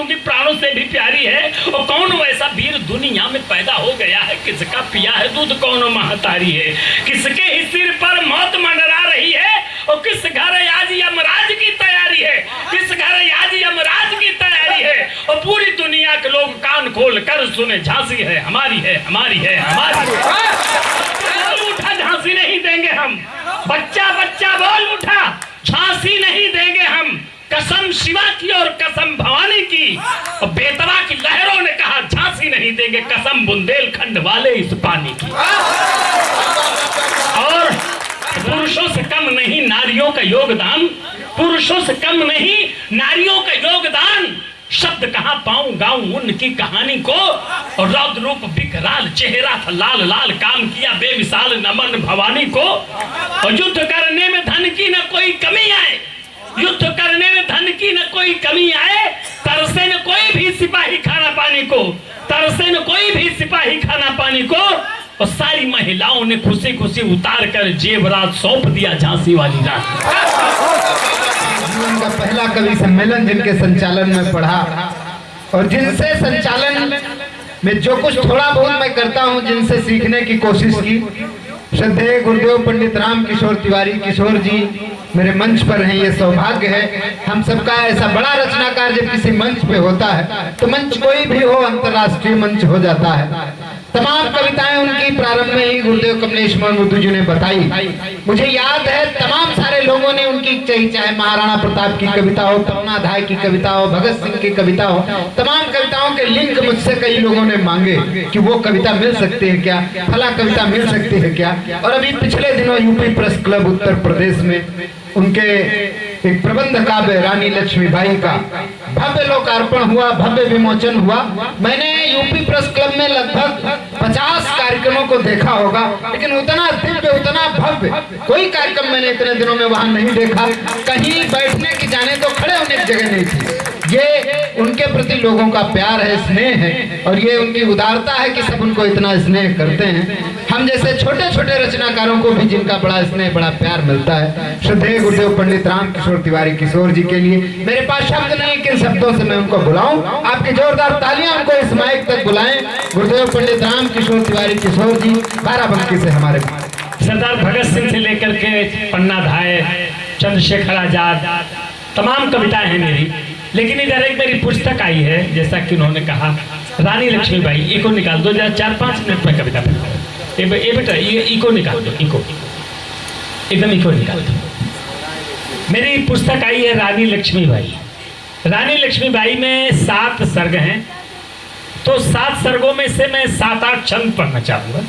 दूंगी, प्राणों से भी प्यारी है। और कौन वैसा वीर दुनिया में पैदा हो गया है, किसका पिया है दूध कौन महतारी है, किसके ही सिर पर मौत मंडरा रही है, और किस घर आज यमराज की तैयारी है, किस घर आज यमराज की तैयारी है। और पूरी दुनिया के लोग कान खोल कर सुने, झांसी है हमारी है, हमारी है, हमारी है। बोल उठा, झांसी नहीं देंगे हम, बच्चा बच्चा बोल उठा, झांसी नहीं देंगे हम। कसम शिवा की और कसम भवानी की, और बेतवा की लहरों ने कहा झांसी नहीं देंगे, कसम बुंदेलखंड वाले इस पानी की। और पुरुषों से कम नहीं नारियों का योगदान, पुरुषों से कम नहीं नारियों का योगदान। शब्द कहां पाऊं गाऊं उनकी कहानी को, और रौद्र रूप विकराल चेहरा था लाल लाल, काम किया बेमिसाल नमन भवानी को। और युद्ध करने में धन की न कोई कमी आए, युद्ध करने में धन की न कोई कमी आए, तरसे न कोई भी सिपाही खाना पानी को, तरसे न कोई भी सिपाही खाना पानी को। और सारी महिलाओं ने खुशी खुशी उतार कर जेवरात सौंप दिया झांसी वाली रात। उनका पहला कवि सम्मेलन जिनके संचालन में पढ़ा, और जिनसे संचालन में जो कुछ थोड़ा बहुत मैं करता हूं, जिनसे सीखने की कोशिश की, श्रद्धेय गुरुदेव पंडित राम किशोर तिवारी किशोर जी मेरे मंच पर हैं। ये सौभाग्य है हम सबका, ऐसा बड़ा रचनाकार जब किसी मंच पे होता है तो मंच कोई भी हो अंतर्राष्ट्रीय मंच हो जाता है। तमाम कविताएं उनकी प्रारंभ में ही गुरुदेव कमलेश मुर्मू जी ने बताई। मुझे याद है तमाम सारे लोगों ने उनकी, चाहे महाराणा प्रताप की कविता हो, तरुणाधाय की कविता हो, भगत सिंह की कविता हो, तमाम कविताओं के लिंक मुझसे कई लोगों ने मांगे कि वो कविता मिल सकती है क्या, फला कविता मिल सकती है क्या। और अभी पिछले दिनों UP press club Uttar Pradesh में उनके एक प्रबंध काव्य रानी लक्ष्मीबाई का भव्य लोकार्पण हुआ, भव्य विमोचन हुआ। मैंने यूपी प्रेस क्लब में लगभग 50 कार्यक्रमों को देखा होगा, लेकिन उतना दिव्य, उतना भव्य कोई कार्यक्रम मैंने इतने दिनों में वहां नहीं देखा। कहीं बैठने की जाने तो खड़े होने की जगह नहीं थी। ये उनके प्रति लोगों का प्यार है, स्नेह है, और ये उनकी उदारता है कि सब उनको इतना स्नेह करते हैं। हम जैसे छोटे छोटे रचनाकारों को भी जिनका बड़ा स्नेह, बड़ा प्यार मिलता है। श्रद्धेय गुरुदेव पंडित राम किशोर तिवारी किशोर जी के लिए मेरे पास शब्द नहीं, किन शब्दों से मैं उनको बुलाऊं। आपकी जोरदार तालियां उनको इस माइक तक बुलाएं। गुरुदेव पंडित राम किशोर तिवारी किशोर जी बाराबंकी से हमारे सरदार भगत सिंह से लेकर के पन्ना धाय, चंद्रशेखर आजाद, तमाम कविताएं हैं मेरी। लेकिन इधर एक मेरी पुस्तक आई है, जैसा कि उन्होंने कहा, रानी लक्ष्मीबाई। इको निकाल दो, 4-5 मिनट में कविता पढ़। ये बेटा ये इको निकाल दो, इको एकदम इको निकाल दो। मेरी पुस्तक आई है रानी लक्ष्मीबाई। रानी लक्ष्मीबाई में 7 सर्ग हैं, तो 7 सर्गों में से मैं 7-8 छंद पढ़ना चाहूंगा।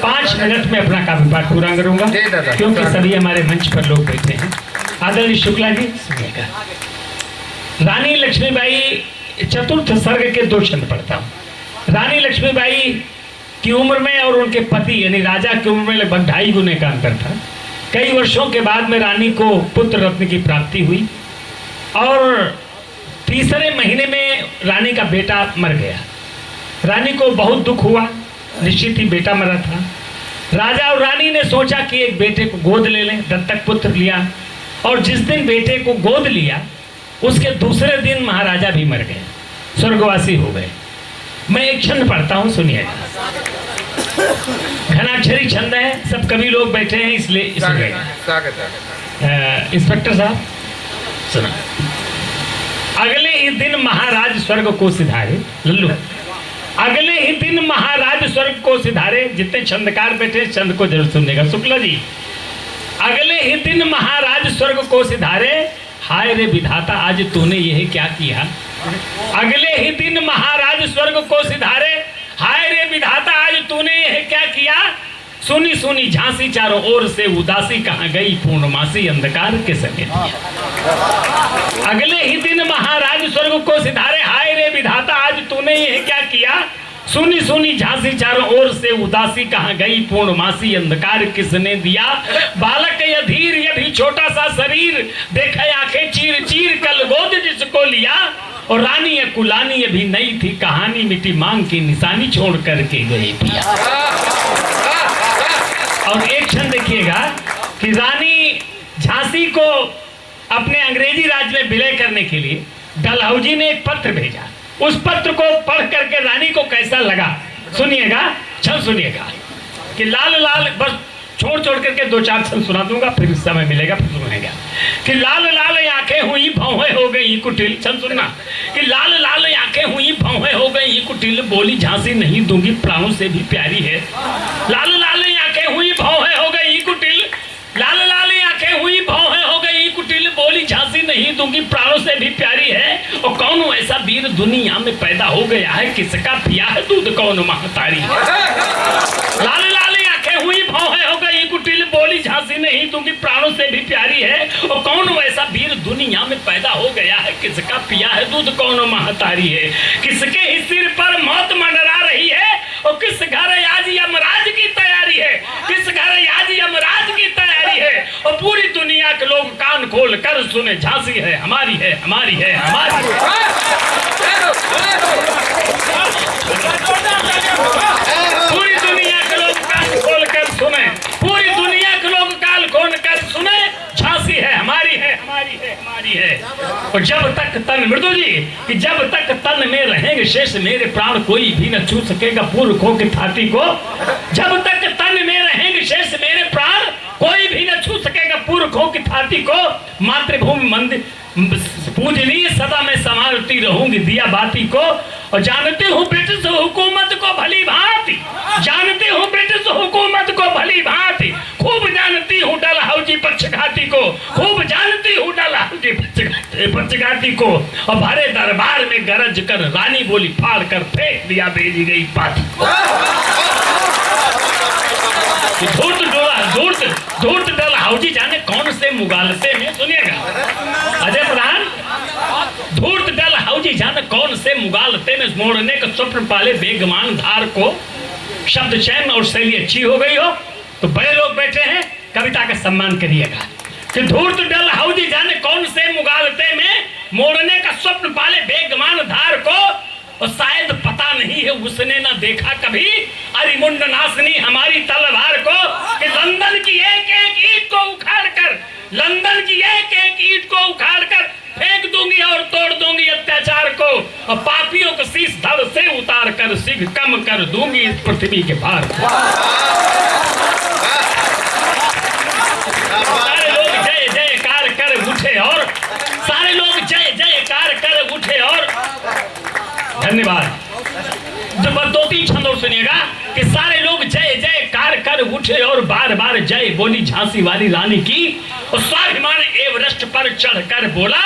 5 मिनट में अपना काव्य पाठ पूरा करूंगा, क्योंकि सभी हमारे मंच पर लोग बैठे हैं। आदरणीय शुक्ला जी सुनिएगा। रानी लक्ष्मीबाई चतुर्थ सर्ग के 2 छंद पढ़ता हूँ। रानी लक्ष्मीबाई की उम्र में और उनके पति यानी राजा की उम्र में लगभग 2.5 गुने का अंतर था। कई वर्षों के बाद में रानी को पुत्र रत्न की प्राप्ति हुई, और 3रे महीने में रानी का बेटा मर गया। रानी को बहुत दुख हुआ, निश्चित ही बेटा मरा था। राजा और रानी ने सोचा कि एक बेटे को गोद ले लें, दत्तक पुत्र लिया, और जिस दिन बेटे को गोद लिया उसके दूसरे दिन महाराजा भी मर गए, स्वर्गवासी हो गए। मैं एक छंद पढ़ता हूं, सुनिएगा। घनाक्षरी छंद है, सब कवि लोग बैठे हैं इसलिए इंस्पेक्टर साहब सुना। अगले ही दिन महाराज स्वर्ग को सिधारे, लल्लू, अगले ही दिन महाराज स्वर्ग को सिधारे। जितने छंदकार बैठे छंद को जरूर सुनिएगा। शुक्ला जी, अगले ही दिन महाराज स्वर्ग को सिधारे, हाय रे विधाता आज तूने यह क्या किया। अगले ही दिन महाराज स्वर्ग को सिधारे, हाय रे विधाता आज तूने यह क्या किया। सुनी सुनी झांसी चारों ओर से उदासी, कहाँ गई पूर्णमासी अंधकार के संगे। अगले ही दिन महाराज स्वर्ग को सिधारे, हाय रे विधाता आज तूने यह क्या किया। सुनी सुनी झांसी चारों ओर से उदासी, कहाँ गई पूर्णमासी अंधकार किसने दिया। बालक अधीर ये भी छोटा सा शरीर, देखे आंखें चीर चीर कल गोद जिसको लिया। और रानी कुलानी भी नई थी कहानी, मिट्टी मांग की निशानी छोड़ करके गई पिया। और एक क्षण देखिएगा कि रानी झांसी को अपने अंग्रेजी राज में विलय करने के लिए डलहौजी ने एक पत्र भेजा। उस पत्र को पढ़ करके रानी को कैसा लगा सुनिएगा, छल सुनिएगा कि लाल लाल, बस छोड़ करके 2-4 छल सुना दूंगा, फिर समय मिलेगा फिर सुनेगा। कि लाल लाल आंखें हुई भौहें हो गई कुटिल, छल सुनना, कि लाल लाल आंखें हुई भौहें हो गई कुटिल, बोली झांसी नहीं दूंगी प्राणों से भी प्यारी है। लाल लाल आंखें हुई भौहें हो गई कुटिल, लाल लाल आंखें हुई भौहें हो गई कुटिल, बोली झांसी नहीं दूंगी प्राणों से भी प्यारी है। और कौन ऐसा वीर दुनिया में पैदा हो गया है, किसका पिया है दूध कौन महतारी है। लाल लाल आंखें हुई भौहें हो गई कुटिल, बोली झांसी नहीं दूंगी प्राणों से भी प्यारी है। और कौन वैसा वीर दुनिया में पैदा हो गया है, किसका पिया है दूध कौन महतारी है। किसके ही सिर पर मौत मंडरा रही है, और किस घर आज यमराज की तैयारी है, किस घर आज यमराज की तैयारी है। और पूरी दुनिया के लोग कान खोल कर सुने, झांसी है हमारी है, हमारी है, हमारी है। पूरी दुनिया के लोग कान खोल कर सुने, पूरी दुनिया के लोग कान खोल कर सुने, झांसी है हमारी है, हमारी है, हमारी है। और जब तक तन, मृदु जी, कि जब तक तन में रहेंगे शेष मेरे प्राण, कोई भी न छू सकेगा पुरखों की थाती को। जब तक तन में रहेंगे शेष मेरे प्राण, कोई भी न छू सकेगा पुरखों की थाती को। मातृभूमि मंदिर पूजनीय सदा मैं संभालती रहूंगी दिया बाती को। और जानते हूँ ब्रिटिश हुकूमत को भली भांति, जानते हूँ ब्रिटिश हुकूमत को भली भांति, खूब जानती हूँ डलहौजी पक्षघाती को, खूब जानती हूँ डलहौजी पक्षघाती को। और भरे दरबार में गरज कर रानी बोली फाड़ कर फेंक दिया भेजी गई पाती को। धूर्त डोला धूर्त डलहौजी जाने कौन से मुगालते में, सुनिएगा अजय प्रधान, धूर्त डलहौजी जाने कौन से मुगालते में मोड़ने का स्वप्न पाले बेगमान धार को। शब्द चयन और शैली अच्छी हो गई हो तो बड़े लोग बैठे हैं, कविता का सम्मान करिएगा। कि धूर्त डलहौजी जाने कौन से मुगालते में मोड़ने का स्वप्न पाले बेगमान धार को। और शायद पता नहीं है उसने ना देखा कभी अरिमुंड नासनी हमारी तलवार को। कि लंदन की एक एक ईंट को उखाड़ कर, लंदन की एक एक ईंट को उखाड़ कर फेंक दूंगी और तोड़ दूंगी अत्याचार को। और पापियों को शीश धड़ से उतार कर सिख कम कर दूंगी इस पृथ्वी के भार को। सारे लोग जय जयकार कर उठे, और सारे लोग जय जयकार कर उठे। और धन्यवाद। जब 2-3 छंद और सुनिएगा कि सारे लोग जय जयकार कर उठे और बार बार जय बोली झांसी वाली रानी की। और स्वाभिमान एवरेस्ट पर चढ़कर बोला,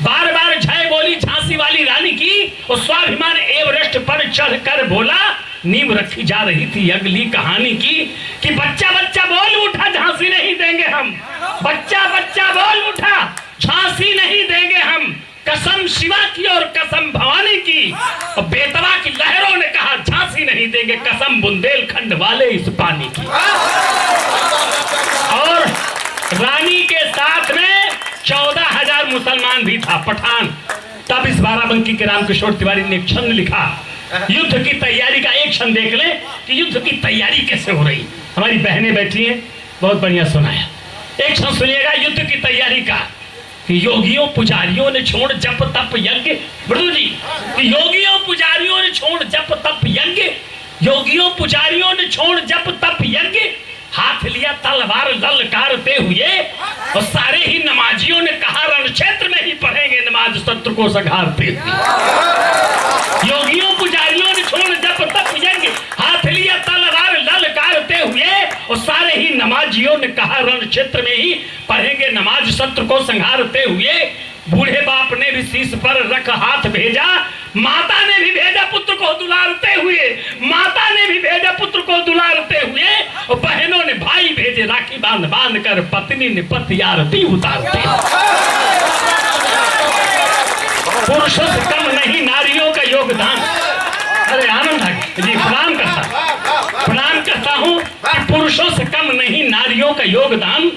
बार बार जय बोली झांसी वाली रानी की। और स्वाभिमान एवरेस्ट पर चढ़कर बोला, नींव रखी जा रही थी अगली कहानी की। कि बच्चा बच्चा बोल उठा झांसी नहीं देंगे हम, बच्चा बच्चा बोल उठा झांसी नहीं देंगे हम। कसम शिवा की और कसम भवानी की। और बेतवा की लहरों ने कहा झांसी नहीं देंगे, कसम बुंदेलखंड वाले इस पानी की। और रानी के साथ में 14,000 मुसलमान भी था, पठान। तब इस बाराबंकी के रामकिशोर तिवारी ने एक छंद लिखा, युद्ध की तैयारी का। एक छंद देख ले कि युद्ध की तैयारी कैसे हो रही। हमारी बहनें बैठी हैं, बहुत बढ़िया सुनाया। एक छंद सुनिएगा युद्ध की तैयारी का। कि योगियों पुजारियों ने छोड़ जप तप यज्ञ, मृदु जी, कि योगियों पुजारियों ने छोड़ जप तप यज्ञ, योगियों पुजारियों ने छोड़ जप तप यज्ञ। हाथ लिया तलवार ललकारते हुए। और सारे ही नमाजियों ने कहा रण क्षेत्र में ही पढ़ेंगे नमाज शत्रु को संहारते हुए। योगियों पुजारियों ने छोड़ जप तप यज्ञ, हाथ लिया तलवार ललकारते हुए। और सारे ही नमाजियों ने कहा रण क्षेत्र में ही पढ़ेंगे नमाज शत्रु को संहारते हुए। बूढ़े बाप ने भी शीश पर रख हाथ भेजा, माता ने भी भेजा पुत्र को दुलारते हुए, माता ने भी भेजा पुत्र को दुलारते हुए। और बहनों ने भाई भेजे राखी बांध बांध कर, पत्नी ने पति आरती उतारते। पुरुषों से कम नहीं नारियों का योगदान। अरे आनंद है जी, प्रणाम करता हूँ कि पुरुषों से कम नहीं नारियों का योगदान,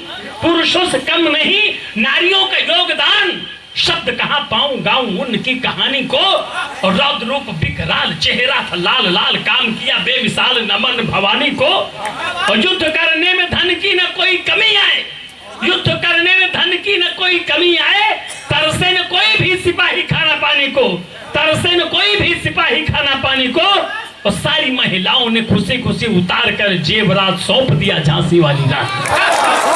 पुरुषों से कम नहीं नारियों का योगदान। शब्द कहाँ पाऊं गाऊं उनकी कहानी को। और रौद्र रूप विकराल चेहरा था लाल लाल, काम किया बेमिसाल नमन भवानी को। और युद्ध करने में धन की न कोई कमी आए, युद्ध करने में धन की न कोई कमी आए। तरसे न कोई भी सिपाही खाना रास्ते में कोई भी सिपाही खाना पानी को, और सारी महिलाओं ने खुशी खुशी उतार कर जेवरात सौंप दिया झांसी वाली रानी।